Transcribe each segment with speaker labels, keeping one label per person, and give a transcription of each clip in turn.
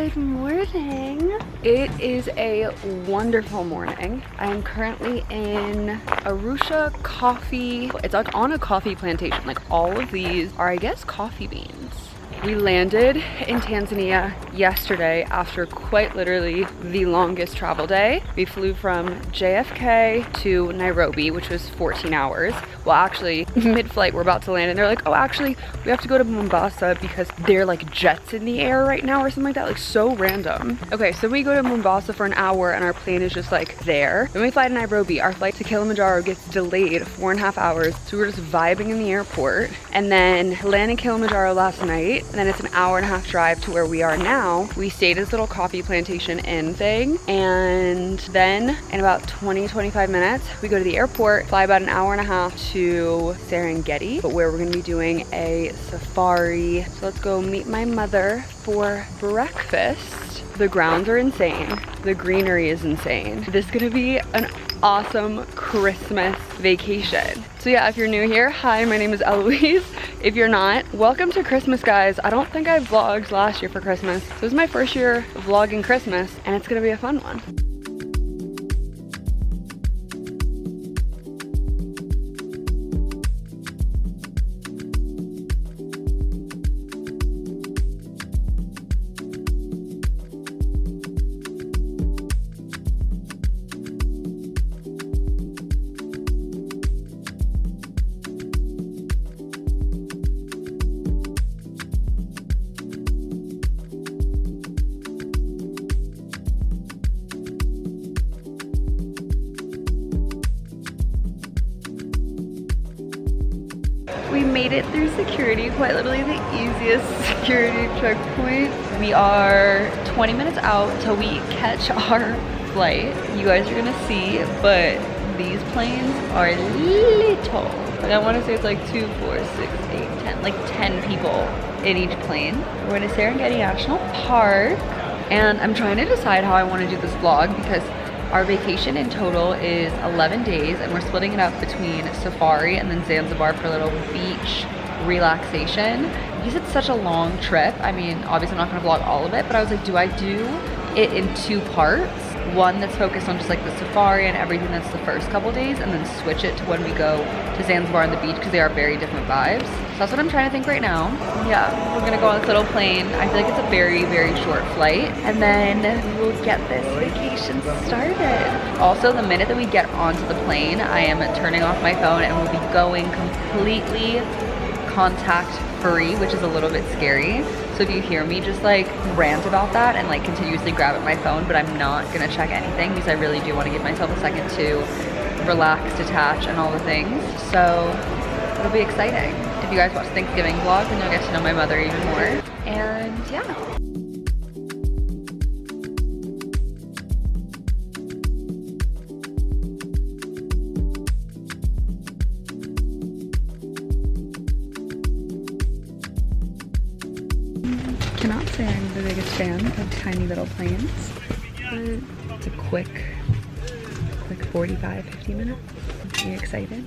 Speaker 1: Good morning. It is a wonderful morning. I am currently in Arusha coffee. It's like on a coffee plantation. Like all of these are, I guess, coffee beans. We landed in Tanzania yesterday after quite literally the longest travel day. We flew from JFK to Nairobi, which was 14 hours. Well, actually, mid-flight, we're about to land and they're like, oh, actually, we have to go to Mombasa because there are like jets in the air right now or something like that. Like so random. Okay, so we go to Mombasa for an hour and our plane is just like there. Then we fly to Nairobi. Our flight to Kilimanjaro gets delayed 4.5 hours. So we're just vibing in the airport and then landing Kilimanjaro last night. And then it's an 1.5 hour drive to where we are now. We stayed at this little coffee plantation inn thing. And then in about 20-25 minutes, we go to the airport, fly about an 1.5 hours to Serengeti, but where we're gonna be doing a safari. So let's go meet my mother for breakfast. The grounds are insane. The greenery is insane. This is gonna be an awesome Christmas vacation. So yeah, if you're new here, hi, my name is Eloise. If you're not, welcome to Christmas, guys. I don't think I vlogged last year for Christmas. So this is my first year vlogging Christmas and it's gonna be a fun one. We made it through security, quite literally the easiest security checkpoint. We are 20 minutes out till we catch our flight. You guys are gonna see, but these planes are little. Like I wanna say it's like 2, 4, 6, 8, 10, like 10 people in each plane. We're in Serengeti National Park, and I'm trying to decide how I wanna do this vlog because our vacation in total is 11 days and we're splitting it up between safari and then Zanzibar for a little beach relaxation. Because it's such a long trip, I mean, obviously I'm not gonna vlog all of it, but I was like, do I do it in 2 parts? One that's focused on just like the safari and everything that's the first couple days, and then switch it to when we go to Zanzibar and the beach because they are very different vibes. So that's what I'm trying to think right now. Yeah, we're gonna go on this little plane. I feel like it's a very, very short flight, and then we will get this vacation started. Also, the minute that we get onto the plane, I am turning off my phone and we'll be going completely contact free, which is a little bit scary. So if you hear me just like rant about that and like continuously grab at my phone, but I'm not gonna check anything because I really do want to give myself a second to relax, detach, and all the things. So it'll be exciting. If you guys watch Thanksgiving vlogs, then you'll get to know my mother even more. And yeah. Cannot say I'm the biggest fan of tiny little planes, but it's a quick 45-50 minutes. Are you excited?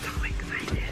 Speaker 1: So excited.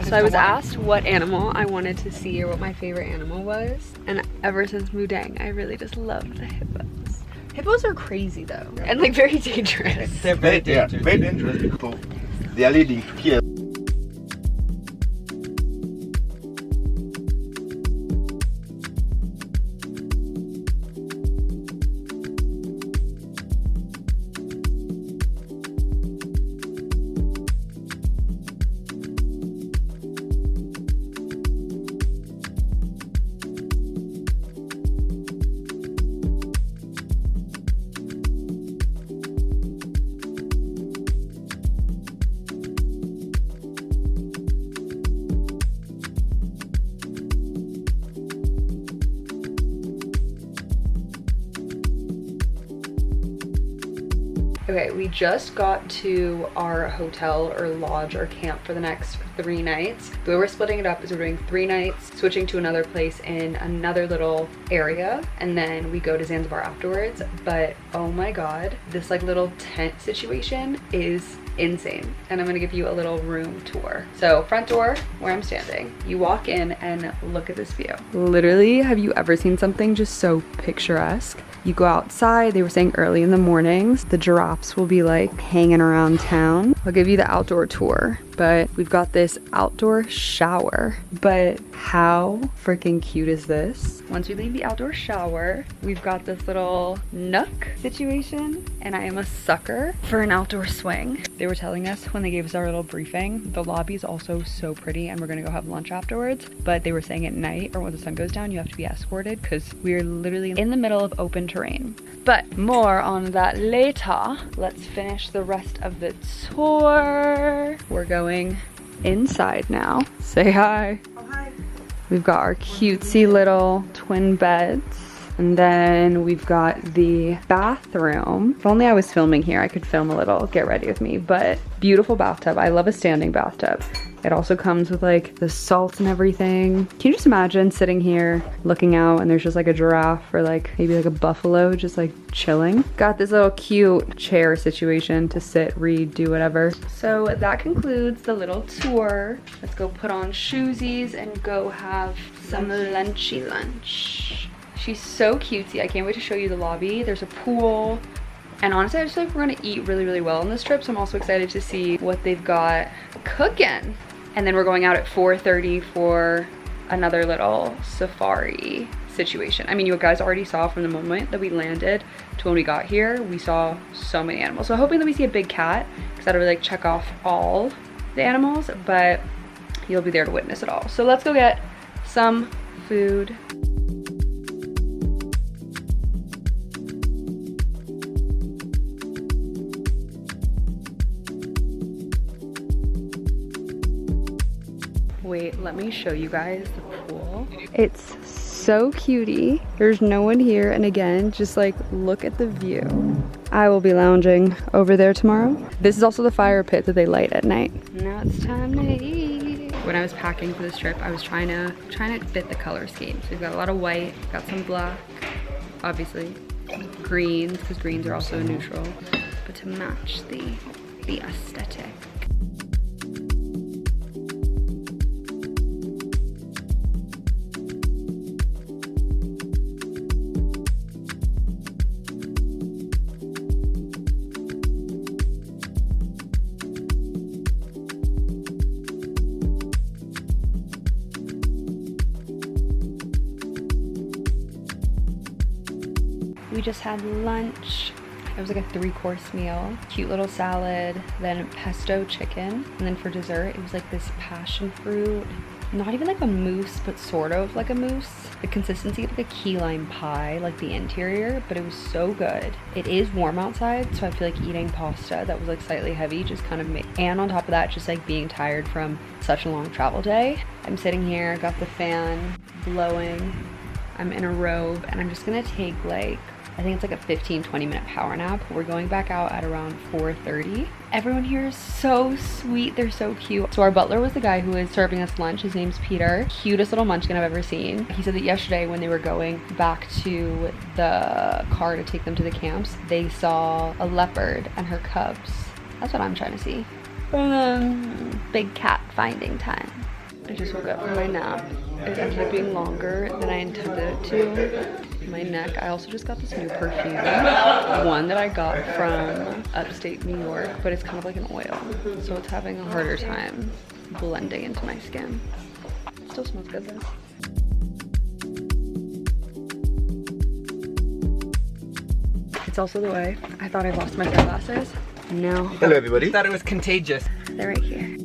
Speaker 1: So I was asked what animal I wanted to see or what my favorite animal was, and ever since Mudang, I really just love the hippos. Hippos are crazy though, and like very dangerous.
Speaker 2: They're very dangerous.
Speaker 3: Yeah, very dangerous because they are leading to kill.
Speaker 1: Okay, we just got to our hotel or lodge or camp for the next 3 nights. The way we're splitting it up is we're doing 3 nights, switching to another place in another little area, and then we go to Zanzibar afterwards. But oh my god, this like little tent situation is insane, and I'm gonna give you a little room tour. So front door where I'm standing, you walk in and look at this view. Literally, have you ever seen something just so picturesque? You go outside, they were saying early in the mornings the giraffes will be like hanging around town. I'll give you the outdoor tour, but we've got this outdoor shower. But how freaking cute is this? Once we leave the outdoor shower, we've got this little nook situation, and I am a sucker for an outdoor swing. They were telling us when they gave us our little briefing, the lobby is also so pretty, and we're gonna go have lunch afterwards, but they were saying at night or when the sun goes down, you have to be escorted because we're literally in the middle of open terrain. But more on that later. Let's finish the rest of the tour. We're going inside now. Say hi.
Speaker 2: Oh, hi.
Speaker 1: We've got our cutesy little twin beds. And then we've got the bathroom. If only I was filming here, I could film a little, get ready with me. But beautiful bathtub. I love a standing bathtub. It also comes with like the salt and everything. Can you just imagine sitting here looking out and there's just like a giraffe or like maybe like a buffalo just like chilling? Got this little cute chair situation to sit, read, do whatever. So that concludes the little tour. Let's go put on shoesies and go have some lunchy lunch. She's so cutesy. I can't wait to show you the lobby. There's a pool. And honestly, I just feel like we're gonna eat really, really well on this trip. So I'm also excited to see what they've got cooking. And then we're going out at 4:30 for another little safari situation. I mean, you guys already saw from the moment that we landed to when we got here, we saw so many animals. So hoping that we see a big cat, because that'll really like check off all the animals, but you'll be there to witness it all. So let's go get some food. Wait, let me show you guys the pool. It's so cutie. There's no one here, and again, just like look at the view. I will be lounging over there tomorrow. This is also the fire pit that they light at night. Now it's time to eat. When I was packing for this trip, I was trying to fit the color scheme. So we've got a lot of white, got some black, obviously, greens, because greens are also neutral, but to match the aesthetic. We just had lunch. It was like a 3-course meal. Cute little salad, then pesto chicken. And then for dessert, it was like this passion fruit. Not even like a mousse, but sort of like a mousse. The consistency of like a key lime pie, like the interior, but it was so good. It is warm outside, so I feel like eating pasta that was like slightly heavy just kind of made. And on top of that, just like being tired from such a long travel day. I'm sitting here, got the fan blowing. I'm in a robe, and I'm just gonna take like, I think it's like a 15-20 minute power nap. We're going back out at around 4:30. Everyone here is so sweet. They're so cute. So our butler was the guy who was serving us lunch. His name's Peter. Cutest little munchkin I've ever seen. He said that yesterday when they were going back to the car to take them to the camps, they saw a leopard and her cubs. That's what I'm trying to see. And then big cat finding time. I just woke up from my nap. It ended up being longer than I intended it to. My neck, I also just got this new perfume. One that I got from upstate New York, but it's kind of like an oil. So it's having a harder time blending into my skin. Still smells good though. It's also the way I thought I lost my sunglasses. No.
Speaker 3: Hello everybody.
Speaker 2: I thought it was contagious.
Speaker 1: They're right here.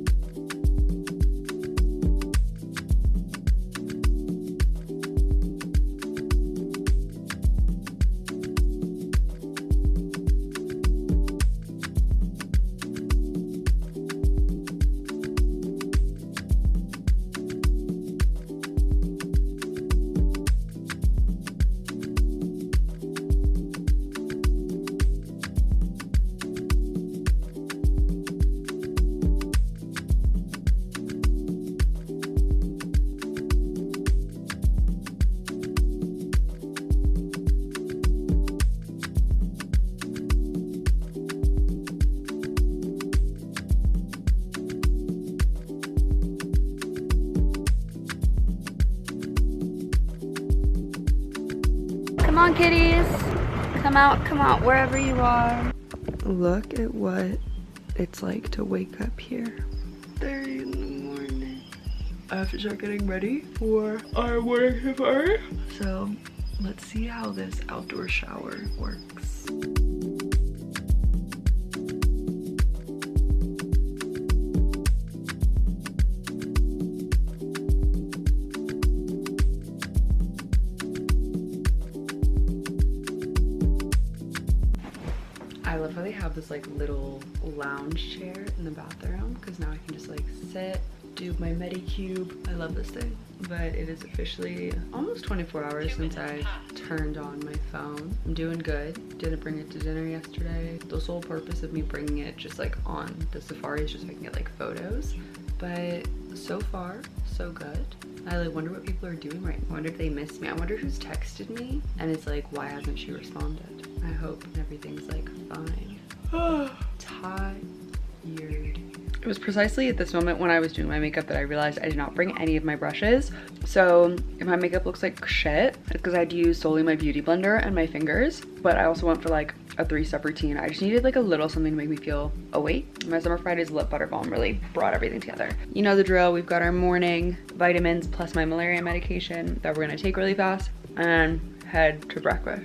Speaker 1: Come on, kitties. Come out, wherever you are. Look at what it's like to wake up here. 30 in the morning. I have to start getting ready for our morning shower. So let's see how this outdoor shower works. I love how they have this like little lounge chair in the bathroom because now I can just like sit, do my Medicube. I love this thing. But it is officially almost 24 hours since I turned on my phone. I'm doing good. Didn't bring it to dinner yesterday. The sole purpose of me bringing it just like on the safari is just so I can get like photos. But so far, so good. I like wonder what people are doing right now. I wonder if they missed me. I wonder who's texted me and it's like, why hasn't she responded? I hope everything's like fine. Tired. It was precisely at this moment when I was doing my makeup that I realized I did not bring any of my brushes. So if my makeup looks like shit, it's because I had to use solely my beauty blender and my fingers. But I also went for like a 3-step routine. I just needed like a little something to make me feel awake. My Summer Fridays lip butter balm really brought everything together. You know the drill. We've got our morning vitamins plus my malaria medication that we're gonna take really fast and head to breakfast.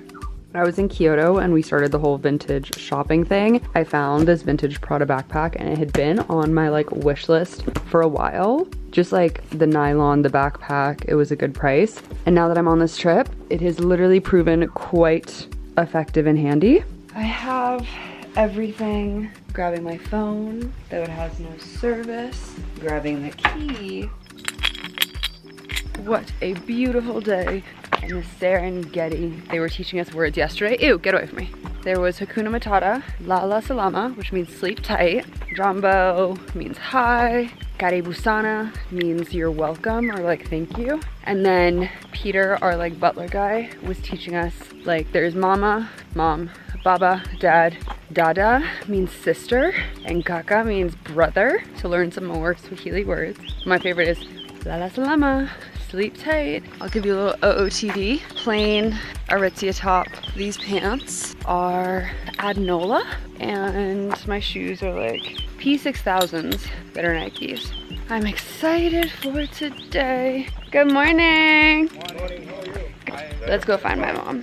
Speaker 1: I was in Kyoto and we started the whole vintage shopping thing. I found this vintage Prada backpack and it had been on my like wish list for a while. Just like the nylon, the backpack, it was a good price. And now that I'm on this trip, it has literally proven quite effective and handy. I have everything. Grabbing my phone, though it has no service. Grabbing the key. What a beautiful day in the Serengeti. They were teaching us words yesterday. Ew, get away from me. There was Hakuna Matata, Lala Salama, which means sleep tight. Jambo means hi. Karibusana means you're welcome or like thank you. And then Peter, our like butler guy, was teaching us like there's mama, mom, baba, dad, dada means sister, and kaka means brother. To learn some more Swahili words. My favorite is Lala Salama. Sleep tight. I'll give you a little ootd. Plain Aritzia top. These pants are Adnola and my shoes are like P6000s that are Nikes. I'm excited for today. Good morning.
Speaker 3: Good morning, how are you?
Speaker 1: Let's go find my mom.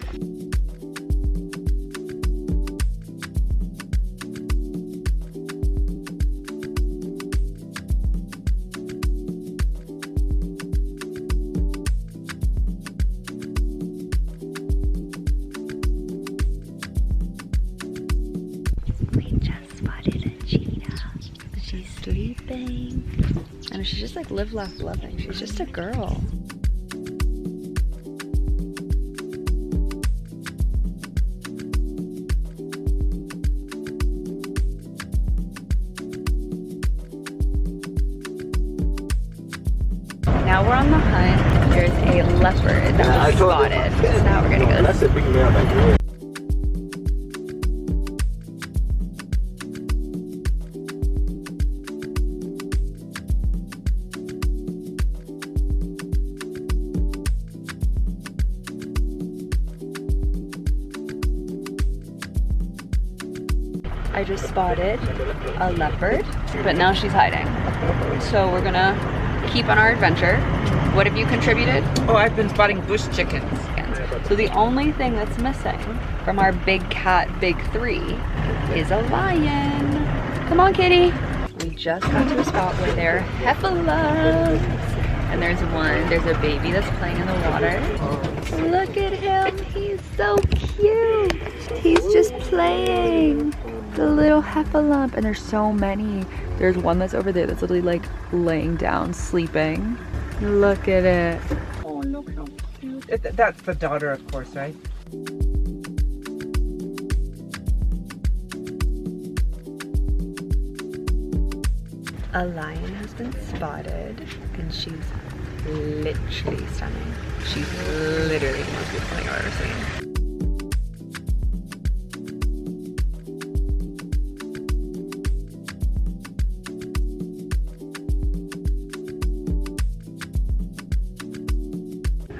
Speaker 1: Sleeping. And she's just like live, laugh, loving. She's just a girl. Now we're on the hunt. There's a leopard that was spotted. So now we're gonna go.
Speaker 3: That's a big man back here.
Speaker 1: I just spotted a leopard, but now she's hiding. So we're gonna keep on our adventure. What have you contributed?
Speaker 2: Oh, I've been spotting bush chickens.
Speaker 1: So the only thing that's missing from our big cat, big three, is a lion. Come on, kitty. We just got to a spot where there are heffalumps. And there's a baby that's playing in the water. Look at him, he's so cute. He's just playing. The little heffalump, and there's so many. There's one that's over there that's literally like laying down, sleeping. Look at it.
Speaker 2: Oh, look how cute. That's the daughter, of course, right?
Speaker 1: A lion has been spotted, and she's literally stunning. She's literally the most beautiful thing I've ever seen.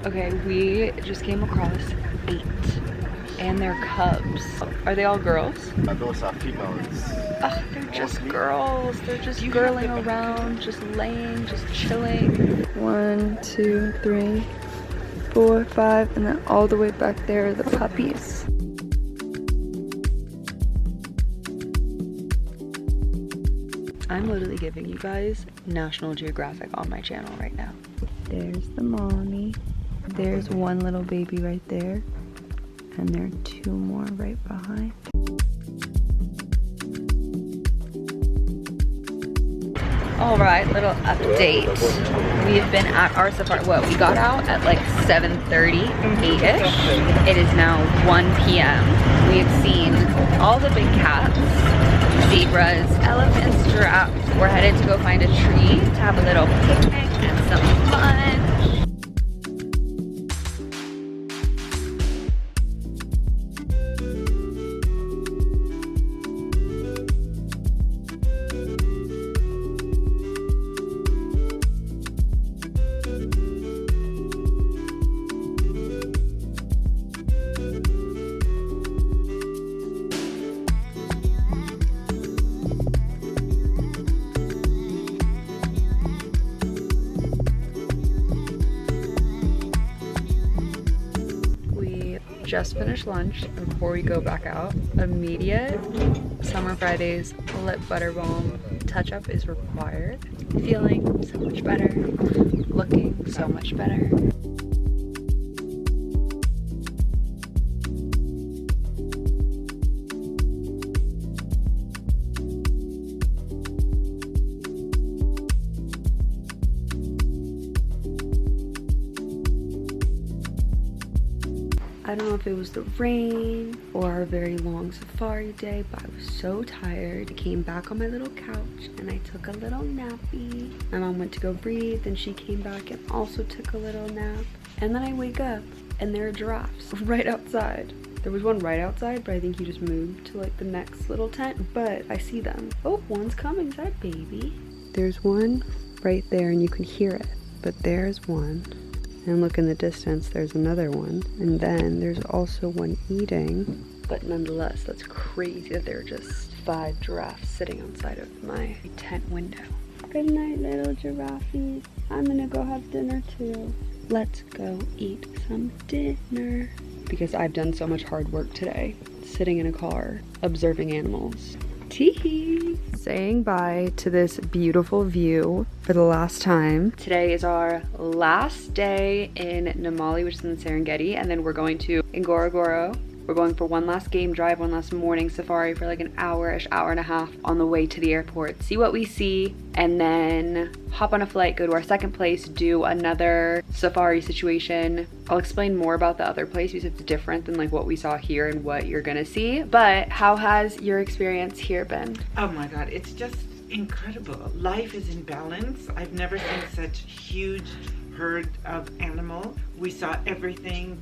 Speaker 1: Okay, we just came across 8, and they're cubs. Are they all girls?
Speaker 3: Those are females.
Speaker 1: Ugh, they're just girls. They're just girling around, just laying, just chilling. 1, 2, 3, 4, 5, and then all the way back there are the puppies. I'm literally giving you guys National Geographic on my channel right now. There's the mommy. There's one little baby right there. And there are 2 more right behind. All right, little update. We've been at our safari. What, we got out at like 7:30, 8-ish. It is now 1 p.m. We have seen all the big cats, zebras, elephants, giraffes. We're headed to go find a tree to have a little picnic and some fun. Just finished lunch, and before we go back out, immediate Summer Fridays lip butter balm touch-up is required. Feeling so much better, looking so much better. I don't know if it was the rain or our very long safari day, but I was so tired. I came back on my little couch and I took a little nappy. My mom went to go breathe and she came back and also took a little nap. And then I wake up and there are giraffes right outside. There was one right outside, but I think he just moved to like the next little tent, but I see them. Oh, one's coming. Is that a baby? There's one right there and you can hear it, but there's one. And look in the distance, there's another one. And then there's also one eating. But nonetheless, that's crazy that there are just 5 giraffes sitting outside of my tent window. Good night, little giraffes. I'm gonna go have dinner too. Let's go eat some dinner. Because I've done so much hard work today, sitting in a car, observing animals. Tee-hee! Saying bye to this beautiful view for the last time. Today is our last day in Nimali, which is in the Serengeti, and then we're going to Ngorongoro. We're going for one last game drive, one last morning safari for like an hour-ish, hour and a half on the way to the airport. See what we see, and then hop on a flight, go to our second place, do another safari situation. I'll explain more about the other place because it's different than like what we saw here and what you're gonna see. But how has your experience here been?
Speaker 2: Oh my God, it's just incredible. Life is in balance. I've never seen such huge herd of animal. We saw everything,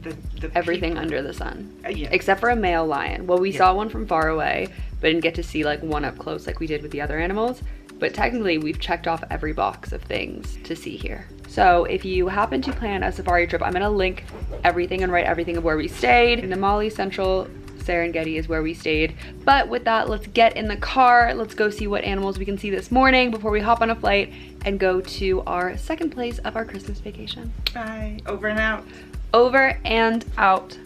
Speaker 1: everything under the sun.
Speaker 2: Yeah.
Speaker 1: Except for a male lion. Well, we saw one from far away, but didn't get to see like one up close like we did with the other animals. But technically we've checked off every box of things to see here. So if you happen to plan a safari trip, I'm gonna link everything and write everything of where we stayed. Nimali, Central Serengeti is where we stayed. But with that, let's get in the car. Let's go see what animals we can see this morning before we hop on a flight and go to our second place of our Christmas vacation.
Speaker 2: Bye. Over and out.
Speaker 1: Over and out.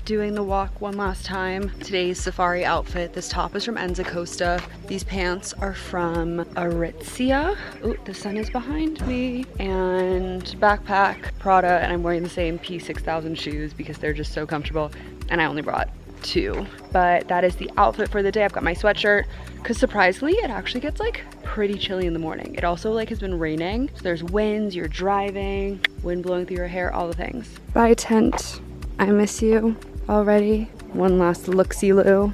Speaker 1: Doing the walk one last time. Today's safari outfit. This top is from Enza Costa. These pants are from Aritzia. Oh, the sun is behind me. And backpack, Prada, and I'm wearing the same P6000 shoes because they're just so comfortable. And I only brought 2. But that is the outfit for the day. I've got my sweatshirt because surprisingly, it actually gets like pretty chilly in the morning. It also like has been raining. So there's winds, you're driving, wind blowing through your hair, all the things. Bye tent. I miss you already. One last look-see-loo.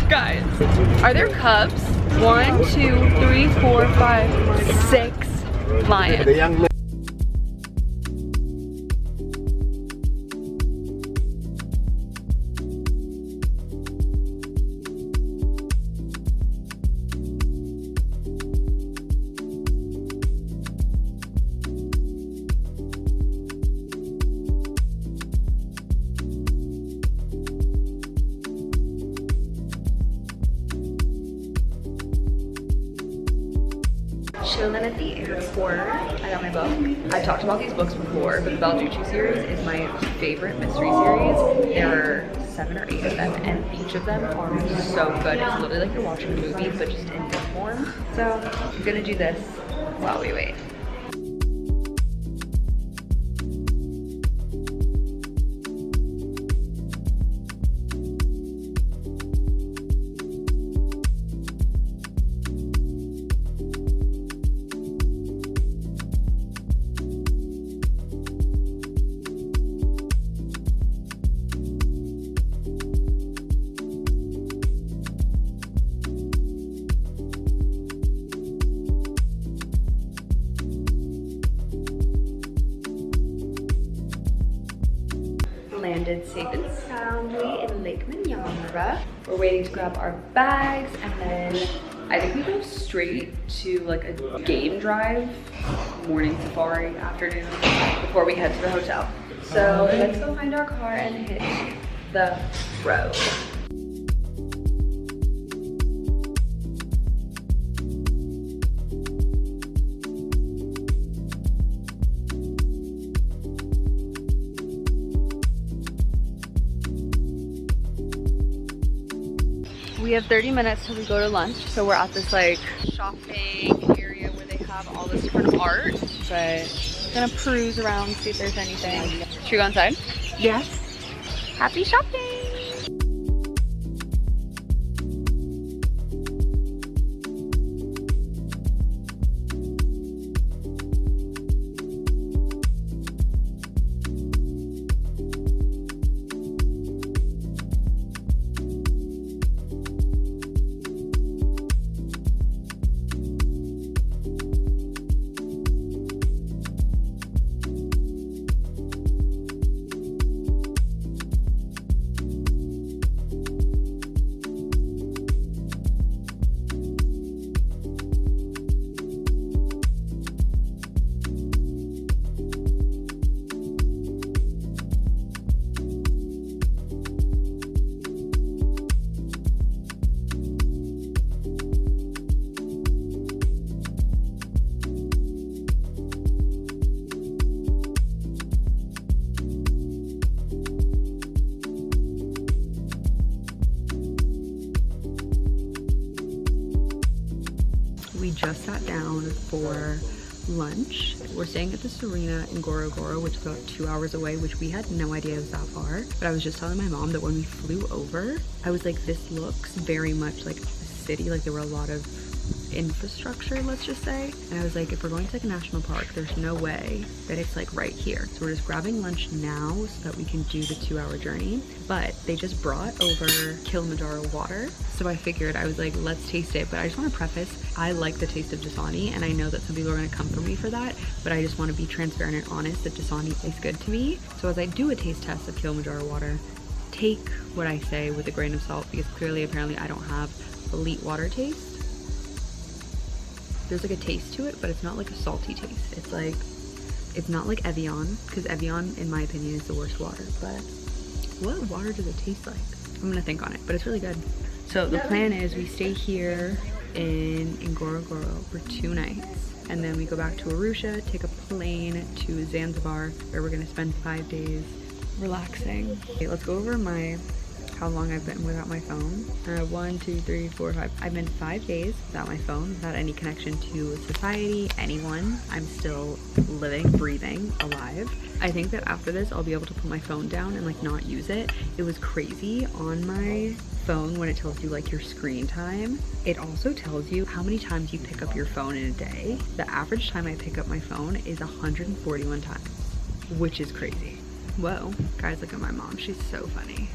Speaker 1: Guys, are there cubs? 1, 2, 3, 4, 5, 6 lions.
Speaker 3: The young
Speaker 1: Chilling at the airport. I got my book. I've talked about these books before, but the Bgorogoro series is my favorite mystery series. There are 7 or 8 of them, and each of them are so good. It's literally like you're watching a movie, but just in book form. So I'm gonna do this while we wait. Landed safe and soundly in Lake Minyamarra. We're waiting to grab our bags, and then I think we go straight to like a game drive, morning safari, afternoon, before we head to the hotel. So let's go find our car and hit the road. We have 30 minutes till we go to lunch, so we're at this like shopping area where they have all this different art, but I'm gonna peruse around, see if there's anything. Should we go inside?
Speaker 2: Yes.
Speaker 1: Happy shopping! We just sat down for lunch. We're staying at the Serena in Ngorongoro, which is about 2 hours away, which we had no idea was that far. But I was just telling my mom that when we flew over, I was like, this looks very much like a city. Like there were a lot of infrastructure, let's just say. And I was like, if we're going to like a national park, there's no way that it's like right here. So we're just grabbing lunch now so that we can do the 2-hour journey. But they just brought over Kilimanjaro water. So I figured, I was like, let's taste it. But I just want to preface, I like the taste of Dasani, and I know that some people are going to come for me for that, but I just want to be transparent and honest that Dasani tastes good to me. So as I do a taste test of Kilimanjaro water, take what I say with a grain of salt because clearly apparently I don't have elite water taste. There's like a taste to it, but it's not like a salty taste. It's like, it's not like Evian, because Evian in my opinion is the worst water, but what water does it taste like? I'm gonna think on it, but it's really good. So the plan is we stay here in Ngorongoro for 2 nights, and then we go back to Arusha, take a plane to Zanzibar, where we're gonna spend 5 days relaxing. Okay, let's go over how long I've been without my phone. 1, 2, 3, 4, 5. I've been 5 days without my phone, without any connection to society, anyone. I'm still living, breathing, alive. I think that after this, I'll be able to put my phone down and like not use it. It was crazy on my phone when it tells you like your screen time. It also tells you how many times you pick up your phone in a day. The average time I pick up my phone is 141 times, which is crazy. Whoa, guys, look at my mom. She's so funny.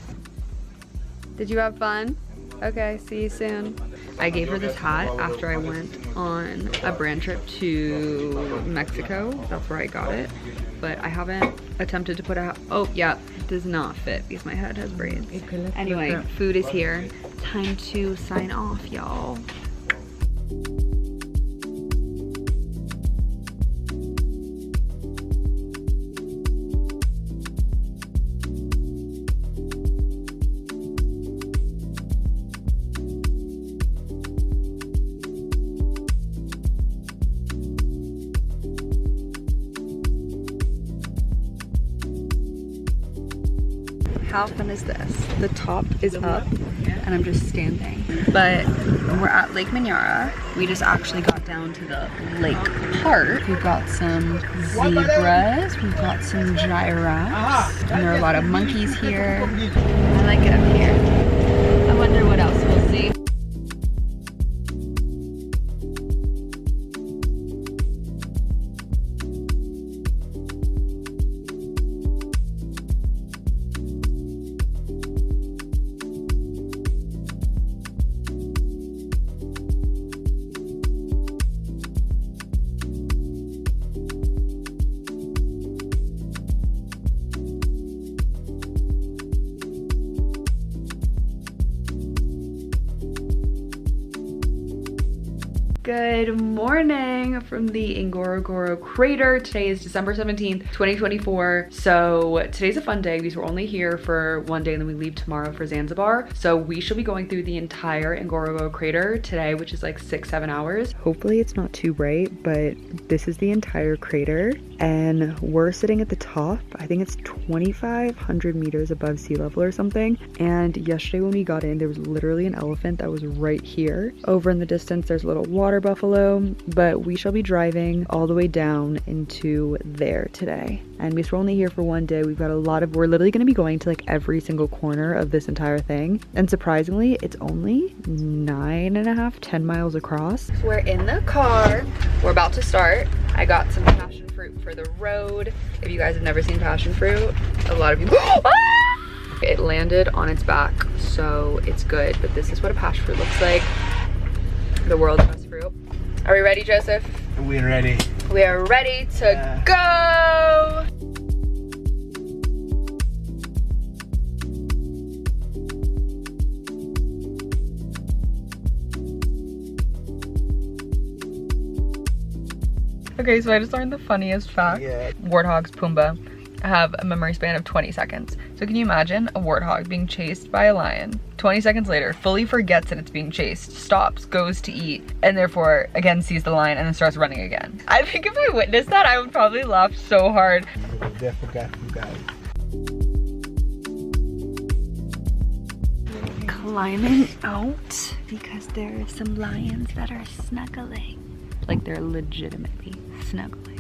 Speaker 1: Did you have fun? Okay, see you soon. I gave her this hat after I went on a brand trip to Mexico. That's where I got it. But I haven't attempted to put a hat. Oh, yeah, it does not fit because my head has braids. Anyway, food is here. Time to sign off, y'all. How fun is this? The top is up and I'm just standing. But we're at Lake Manyara. We just actually got down to the lake part. We've got some zebras, we've got some giraffes, and there are a lot of monkeys here. I like it up here. I wonder what else we'll see. Good morning from the Ngorongoro crater. Today is December 17th, 2024. So today's a fun day because we're only here for 1 day and then we leave tomorrow for Zanzibar. So we shall be going through the entire Ngorongoro crater today, which is like 6-7 hours. Hopefully it's not too bright, but this is the entire crater and we're sitting at the top. I think it's 2,500 meters above sea level or something. And yesterday when we got in, there was literally an elephant that was right here. Over in the distance, there's a little water buffalo, but we shall be driving all the way down into there today. And because we're only here for 1 day, we've got we're literally going to be going to like every single corner of this entire thing. And surprisingly, it's only 9.5-10 miles across. We're in the car. We're about to start. I got some passion fruit for the road. If you guys have never seen passion fruit, a lot of you it landed on its back, so it's good. But this is what a passion fruit looks like. The world's best fruit. Are we ready, Joseph?
Speaker 3: We're ready.
Speaker 1: We are ready to go! Okay, so I just learned the funniest fact.
Speaker 3: Yeah.
Speaker 1: Warthogs, Pumbaa, have a memory span of 20 seconds. So can you imagine a warthog being chased by a lion? 20 seconds later, fully forgets that it's being chased, stops, goes to eat, and therefore again sees the lion and then starts running again. I think if I witnessed that, I would probably laugh so hard.
Speaker 3: They forgot you guys.
Speaker 1: Climbing out because there are some lions that are snuggling. Like they're legitimately snuggling.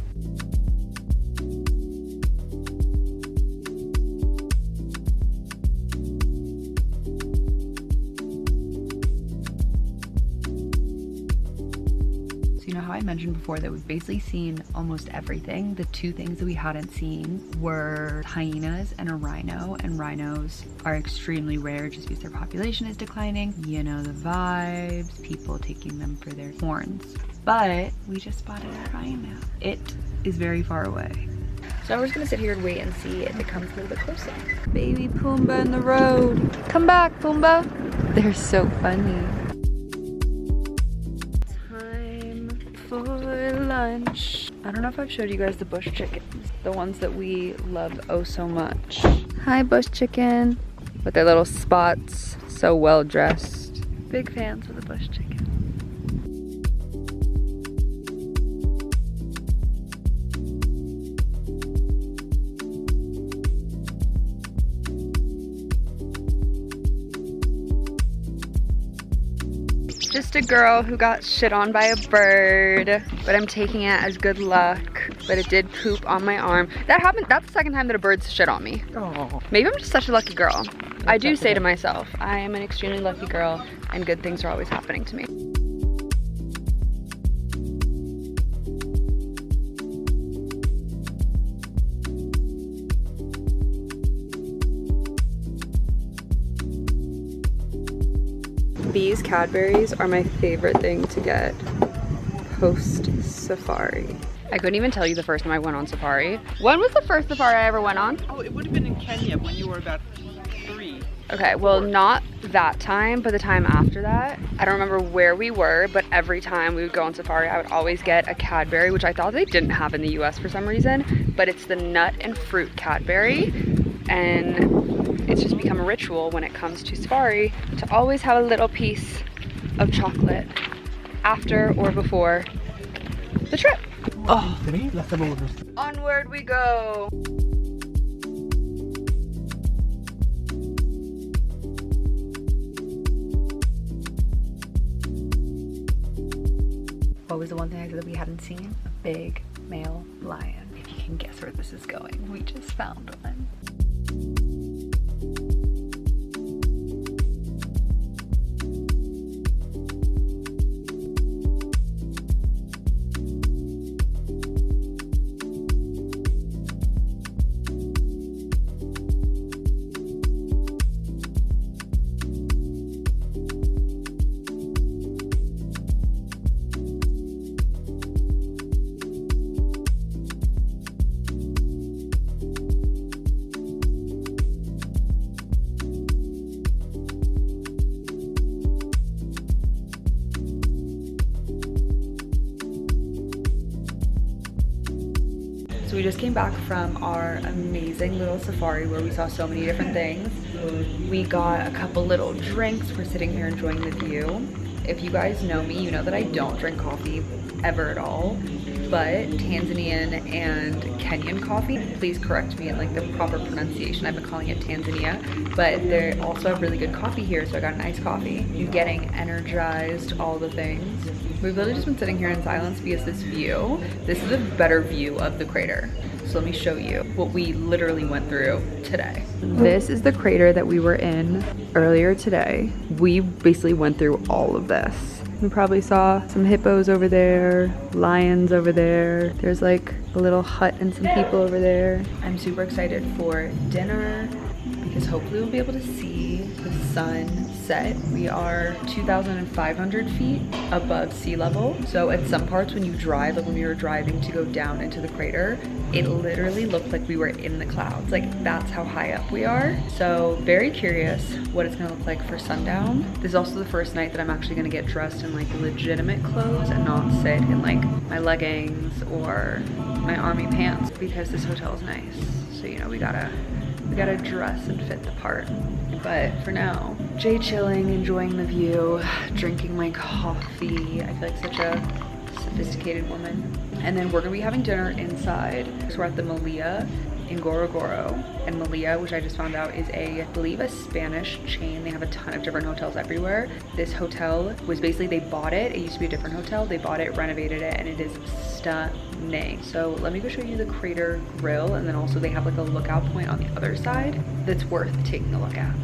Speaker 1: You know how I mentioned before that we've basically seen almost everything? The two things that we hadn't seen were hyenas and a rhino, and rhinos are extremely rare just because their population is declining. You know the vibes, people taking them for their horns. But we just spotted a rhino. It is very far away. So we're just gonna sit here and wait and see if it comes a little bit closer. Baby Pumbaa in the road. Come back, Pumbaa. They're so funny. Time for lunch. I don't know if I've showed you guys the bush chickens, the ones that we love oh so much. Hi, bush chicken. With their little spots, so well dressed. Big fans of the bush chicken. Just a girl who got shit on by a bird, but I'm taking it as good luck. But it did poop on my arm. That happened, that's the second time that a bird's shit on me.
Speaker 3: Oh.
Speaker 1: Maybe I'm just such a lucky girl. I do say to myself, I am an extremely lucky girl and good things are always happening to me. These Cadburys are my favorite thing to get post safari. I couldn't even tell you the first time I went on safari. When was the first safari I ever went on?
Speaker 2: Oh, it would have been in Kenya when you were about 3.
Speaker 1: Okay, well, not that time, but the time after that. I don't remember where we were, but every time we would go on safari, I would always get a Cadbury, which I thought they didn't have in the US for some reason, but it's the nut and fruit Cadbury. And it's just become a ritual when it comes to safari to always have a little piece of chocolate after or before the trip. Oh, onward we go. What was the one thing I said that we hadn't seen? A big male lion. If you can guess where this is going, we just found one. So we just came back from our amazing little safari where we saw so many different things. We got a couple little drinks. We're sitting here enjoying the view. If you guys know me, you know that I don't drink coffee ever at all, but Tanzanian and Kenyan coffee, please correct me in like the proper pronunciation. I've been calling it Tanzania, but they also have really good coffee here, so I got an iced coffee. Getting energized, all the things. We've literally just been sitting here in silence because this is a better view of the crater. So let me show you what we literally went through today. This is the crater that we were in earlier today. We basically went through all of this. We probably saw some hippos over there, lions over there. There's like a little hut and some people over there. I'm super excited for dinner because hopefully we'll be able to see the sun set. We are 2,500 feet above sea level. So at some parts when you drive, like when we were driving to go down into the crater, it literally looked like we were in the clouds. Like that's how high up we are. So very curious what it's gonna look like for sundown. This is also the first night that I'm actually gonna get dressed in like legitimate clothes and not sit in like my leggings or my army pants because this hotel is nice. So you know, we gotta dress and fit the part. But for now, Jay chilling, enjoying the view, drinking my coffee. I feel like such a sophisticated woman. And then we're gonna be having dinner inside. So we're at the Melia in Ngorongoro. And Melia, which I just found out is I believe a Spanish chain. They have a ton of different hotels everywhere. This hotel was basically, they bought it. It used to be a different hotel. They bought it, renovated it, and it is stunning. So let me go show you the crater grill. And then also they have like a lookout point on the other side that's worth taking a look at.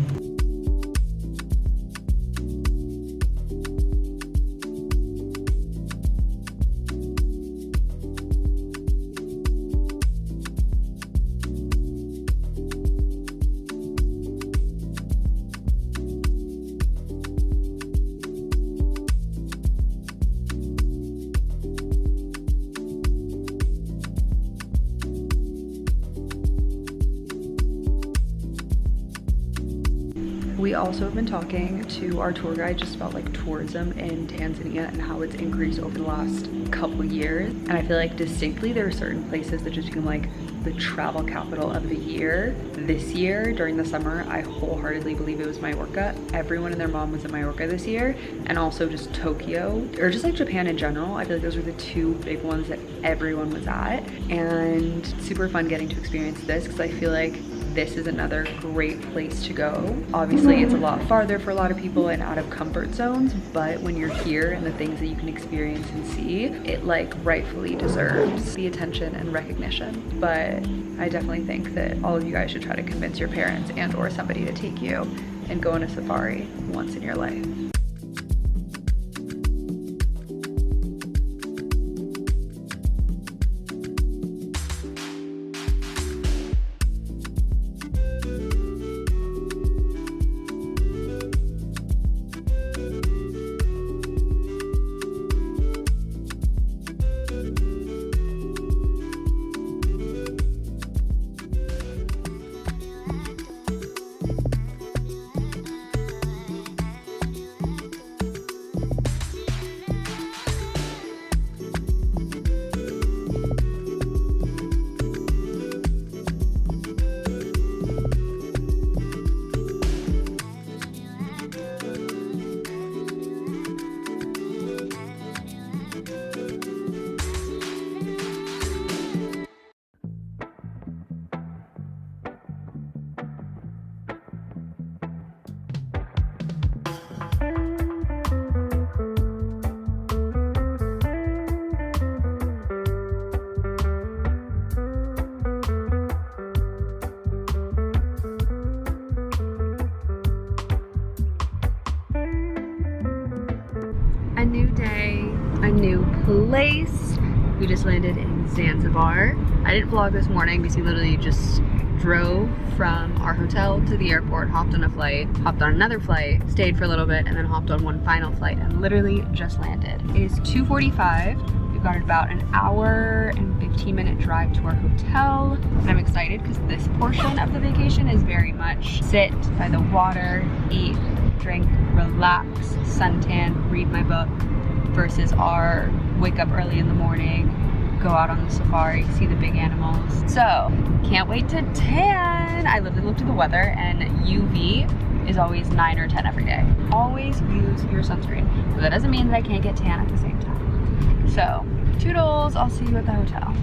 Speaker 1: We also have been talking to our tour guide just about like tourism in Tanzania and how it's increased over the last couple years. And I feel like distinctly there are certain places that just become like the travel capital of the year. This year during the summer, I wholeheartedly believe it was Mallorca. Everyone and their mom was in Mallorca this year, and also just Tokyo, or just like Japan in general. I feel like those were the two big ones that everyone was at, and super fun getting to experience this because I feel like this is another great place to go. Obviously, it's a lot farther for a lot of people and out of comfort zones, but when you're here and the things that you can experience and see, it like rightfully deserves the attention and recognition. But I definitely think that all of you guys should try to convince your parents and or somebody to take you and go on a safari once in your life. A new day, a new place. We just landed in Zanzibar. I didn't vlog this morning because we literally just drove from our hotel to the airport, hopped on a flight, hopped on another flight, stayed for a little bit, and then hopped on one final flight and literally just landed. It is 2:45. We've got about an hour and 15-minute drive to our hotel. And I'm excited because this portion of the vacation is very much sit by the water, eat, drink, relax, suntan, read my book, versus our wake up early in the morning, go out on the safari, see the big animals. So, can't wait to tan. I literally looked at the weather and UV is always 9 or 10 every day. Always use your sunscreen. But that doesn't mean that I can't get tan at the same time. So, toodles, I'll see you at the hotel.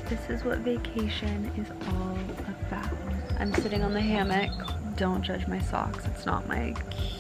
Speaker 1: This is what vacation is all about. I'm sitting on the hammock. Don't judge my socks. It's not my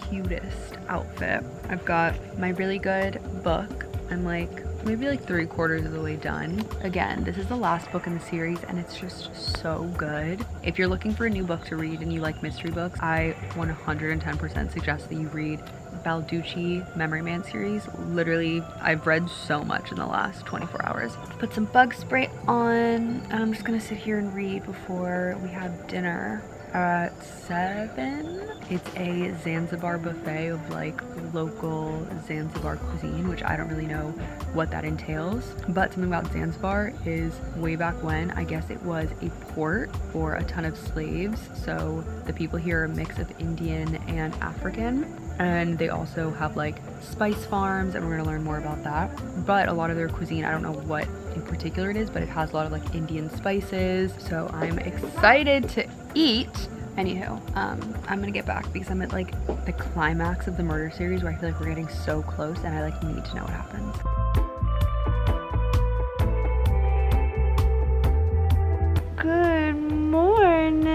Speaker 1: cutest outfit. I've got my really good book. I'm like maybe like 3/4 of the way done. Again, this is the last book in the series and it's just so good. If you're looking for a new book to read and you like mystery books, I 110% suggest that you read Balducci Memory Man series. Literally, I've read so much in the last 24 hours. Put some bug spray on, and I'm just gonna sit here and read before we have dinner at 7. It's a Zanzibar buffet of like local Zanzibar cuisine, which I don't really know what that entails. But something about Zanzibar is way back when, I guess it was a port for a ton of slaves. So the people here are a mix of Indian and African. And they also have like spice farms, and we're gonna learn more about that. But a lot of their cuisine, I don't know what in particular it is, but it has a lot of like Indian spices. So I'm excited to eat. Anywho, I'm gonna get back because I'm at like the climax of the murder series where I feel like we're getting so close and I like need to know what happens. Good morning.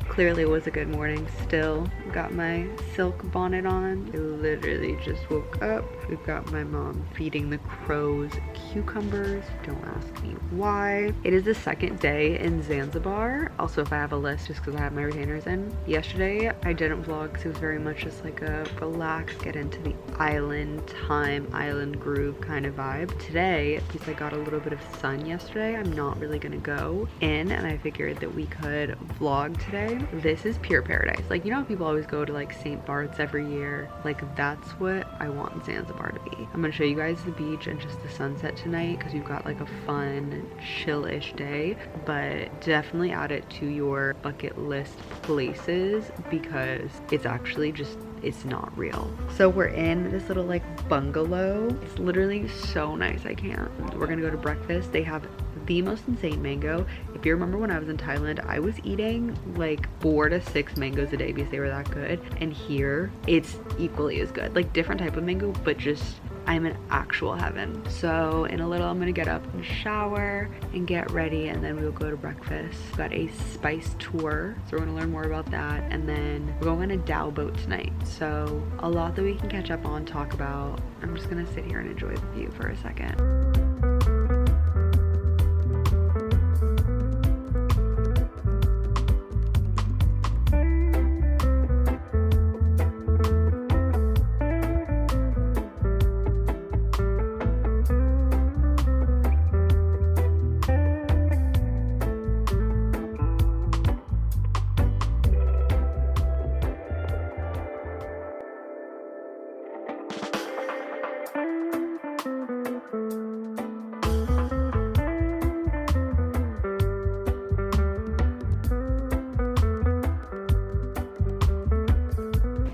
Speaker 1: Clearly it was a good morning. Still got my silk bonnet on. I literally just woke up. We've got my mom feeding the crows cucumbers. Don't ask me why. It is the second day in Zanzibar. Also, if I have a list, just because I have my retainers in. Yesterday I didn't vlog because it was very much just like a relax, get into the island time, island groove kind of vibe. Today, because I got a little bit of sun yesterday, I'm not really gonna go in, and I figured that we could vlog today. This is pure paradise. Like, you know how people always go to like St. Bart's every year? Like, that's what I want Zanzibar to be. I'm gonna show you guys the beach and just the sunset tonight because we've got like a fun, chill-ish day, but definitely add it to your bucket list places because it's actually just, it's not real. So we're in this little like bungalow. It's literally so nice, I can't. We're gonna go to breakfast. They have the most insane mango. If you remember when I was in Thailand, I was eating like 4 to 6 mangoes a day because they were that good. And here, it's equally as good. Like different type of mango, but just, I'm in actual heaven. So in a little, I'm gonna get up and shower and get ready, and then we'll go to breakfast. We've got a spice tour, so we're gonna learn more about that. And then we're going on a dhow boat tonight. So a lot that we can catch up on, talk about. I'm just gonna sit here and enjoy the view for a second.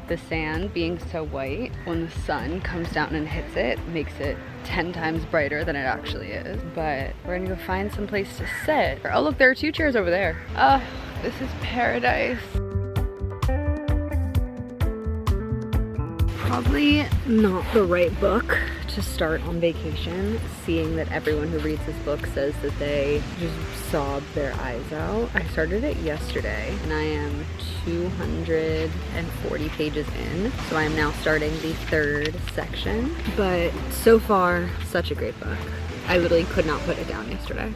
Speaker 1: The sand being so white, when the sun comes down and hits it, makes it 10 times brighter than it actually is. But we're gonna go find some place to sit. Oh look, there are 2 chairs over there. Oh, this is paradise. Probably not the right book to start on vacation, seeing that everyone who reads this book says that they just sob their eyes out. I started it yesterday and I am 240 pages in, so I am now starting the 3rd section. But so far, such a great book. I literally could not put it down yesterday.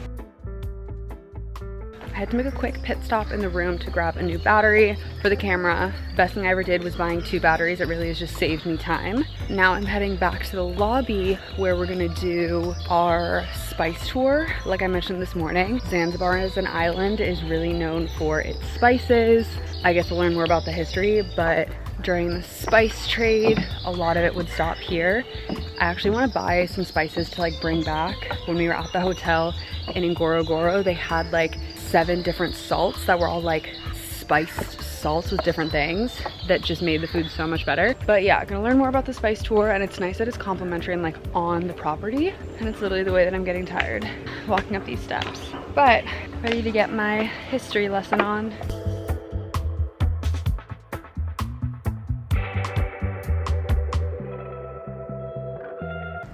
Speaker 1: I had to make a quick pit stop in the room to grab a new battery for the camera. Best thing I ever did was buying 2 batteries. It really has just saved me time. Now I'm heading back to the lobby where we're gonna do our spice tour. Like I mentioned this morning, Zanzibar as an island is really known for its spices. I get to learn more about the history, but during the spice trade, a lot of it would stop here. I actually want to buy some spices to like bring back. When we were at the hotel in Ngorongoro, they had like 7 different salts that were all like spiced salts with different things that just made the food so much better. But yeah, I'm gonna learn more about the spice tour, and it's nice that it's complimentary and like on the property, and it's literally the way that I'm getting tired walking up these steps. But ready to get my history lesson on.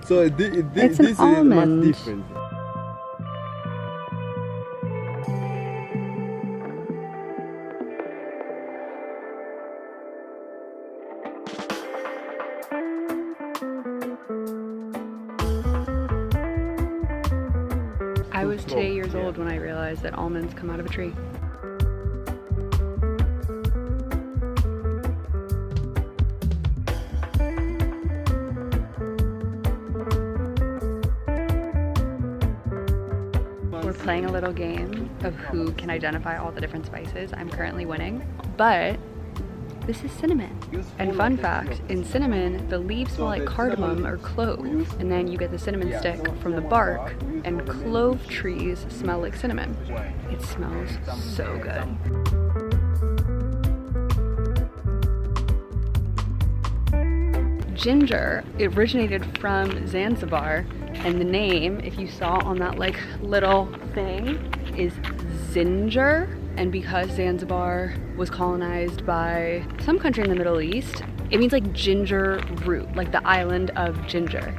Speaker 4: So this is much different.
Speaker 1: I was 2 years old when I realized that almonds come out of a tree. We're playing a little game of who can identify all the different spices. I'm currently winning, but this is cinnamon. And fun fact, in cinnamon, the leaves smell like cardamom or clove, and then you get the cinnamon stick from the bark, and clove trees smell like cinnamon. It smells so good. ginger, it originated from Zanzibar, and the name, if you saw on that like little thing, is Zinger. And because Zanzibar was colonized by some country in the Middle East, it means like ginger root, like the island of ginger.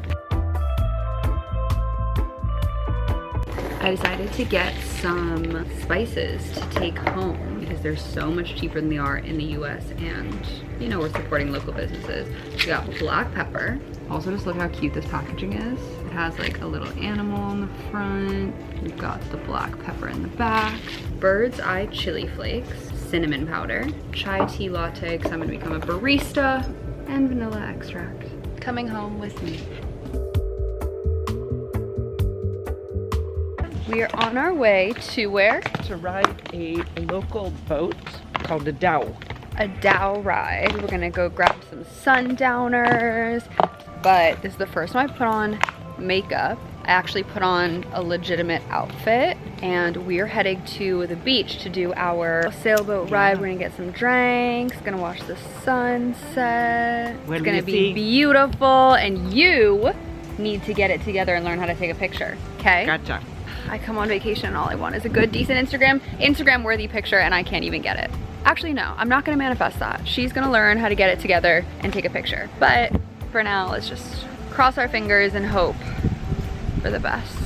Speaker 1: I decided to get some spices to take home because they're so much cheaper than they are in the US, and you know, we're supporting local businesses. We got black pepper. Also, just look how cute this packaging is. It has like a little animal on the front. We've got the black pepper in the back. Bird's eye chili flakes, cinnamon powder, chai tea latte because I'm gonna become a barista, and vanilla extract. Coming home with me. We are on our way to where?
Speaker 2: To ride a local boat called a dhow.
Speaker 1: A dhow ride. We're gonna go grab some sundowners, but this is the first time I put on makeup. I actually put on a legitimate outfit, and we are heading to the beach to do our sailboat ride. We're gonna get some drinks, gonna watch the sunset. It's gonna be beautiful, and you need to get it together and learn how to take a picture, okay?
Speaker 2: Gotcha.
Speaker 1: I come on vacation and all I want is a good, decent Instagram worthy picture, and I can't even get it. Actually, no, I'm not gonna manifest that. She's gonna learn how to get it together and take a picture. But for now, let's just cross our fingers and hope for the best.